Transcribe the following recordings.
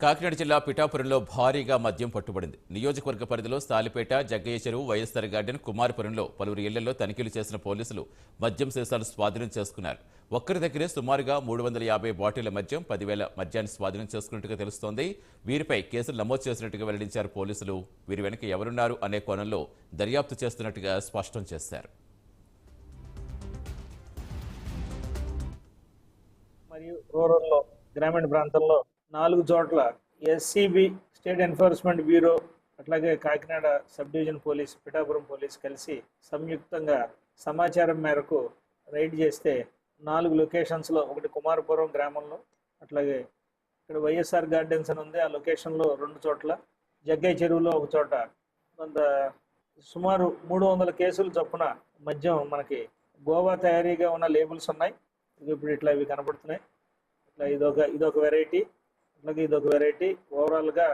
కాకినాడ జిల్లా పిఠాపురంలో భారీగా మద్యం పట్టుబడింది. నియోజకవర్గ పరిధిలో సాలిపేట, జగ్గయ్య చెరువు, వైఎస్ఆర్ గార్డెన్, కుమారపురంలో పలువురు ఇళ్లలో తనిఖీలు చేసిన పోలీసులు మద్యం సీసాలు స్వాధీనం చేసుకున్నారు. ఒక్కరి దగ్గరే సుమారుగా 350 బాటిళ్ల మద్యం, 10,000 మద్యాన్ని స్వాధీనం చేసుకున్నట్టుగా తెలుస్తోంది. వీరిపై కేసులు నమోదు చేసినట్టుగా వెల్లడించారు పోలీసులు. వీరి వెనుక ఎవరున్నారు అనే కోణంలో దర్యాప్తు చేస్తున్నట్టుగా స్పష్టం చేశారు. మరియు రూరల్లో గ్రామీణ ప్రాంతంలో 4 చోట్ల ఎస్సీబీ స్టేట్ ఎన్ఫోర్స్మెంట్ బ్యూరో అట్లాగే Kakinada sub division police, Pithapuram police కలిసి సంయుక్తంగా సమాచారం మేరకు రైడ్ చేస్తే 4 లొకేషన్స్లో, ఒకటి కుమారపురం గ్రామంలో, అట్లాగే ఇక్కడ వైఎస్ఆర్ గార్డెన్స్ అని ఉంది, ఆ లొకేషన్లో 2 చోట్ల, జగ్గయ్య చెరువులో ఒక చోట కొంత సుమారు 300 కేసులు చొప్పున మద్యం మనకి గోవా తయారీగా ఉన్న లేబుల్స్ ఉన్నాయి. ఇప్పుడు ఇట్లా ఇవి కనబడుతున్నాయి. ఇట్లా ఇదొక వెరైటీ, అట్లాగే ఇదొక వెరైటీ. ఓవరాల్గా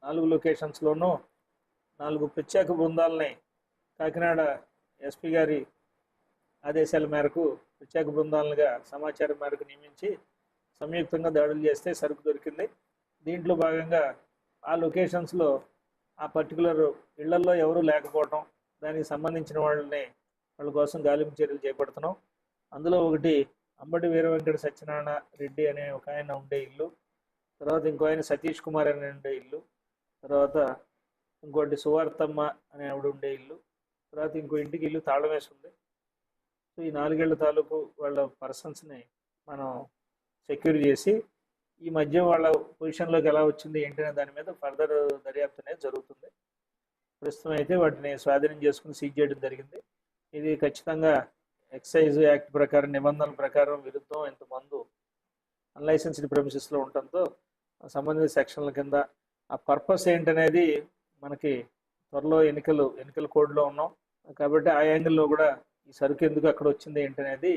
4 లొకేషన్స్లోనూ 4 ప్రత్యేక బృందాలని కాకినాడ ఎస్పీ గారి ఆదేశాల మేరకు ప్రత్యేక బృందాలుగా సమాచారం మేరకు నియమించి సంయుక్తంగా దాడులు చేస్తే సరుకు దొరికింది. దీంట్లో భాగంగా ఆ లొకేషన్స్లో ఆ పర్టికులర్ ఇళ్లల్లో ఎవరూ లేకపోవటం, దానికి సంబంధించిన వాళ్ళ కోసం గాలింపు చర్యలు చేపడుతున్నాం. అందులో ఒకటి అంబటి వీర వెంకట సత్యనారాయణ రెడ్డి అనే ఒక ఆయన ఉండే ఇల్లు, తర్వాత ఇంకో ఆయన సతీష్ కుమార్ అనే ఉండే ఇల్లు, తర్వాత ఇంకోటి సువార్తమ్మ అనే ఆవిడ ఉండే ఇల్లు, తర్వాత ఇంకో ఇంటికి ఇల్లు తాళం వేసి ఉంది. సో ఈ 4 ఏళ్ల తాలూకు వాళ్ళ పర్సన్స్ని మనం సెక్యూర్ చేసి ఈ మధ్య వాళ్ళ పొజిషన్లోకి ఎలా వచ్చింది ఏంటనే దాని మీద ఫర్దర్ దర్యాప్తు అనేది జరుగుతుంది. ప్రస్తుతం అయితే వాటిని స్వాధీనం చేసుకుని సీజ్ చేయడం జరిగింది. ఇది ఖచ్చితంగా ఎక్సైజ్ యాక్ట్ ప్రకారం, నిబంధనల ప్రకారం విరుద్ధం. ఇంతమంది అన్లైసెన్స్డ్ ప్రెమిసెస్లో ఉండటంతో సంబంధిత సెక్షన్ల కింద ఆ పర్పస్ ఏంటనేది మనకి త్వరలో ఎన్నికల కోడ్లో ఉన్నాం కాబట్టి ఆ యాంగిల్లో కూడా ఈ సరుకు ఎందుకు అక్కడ వచ్చింది ఏంటనేది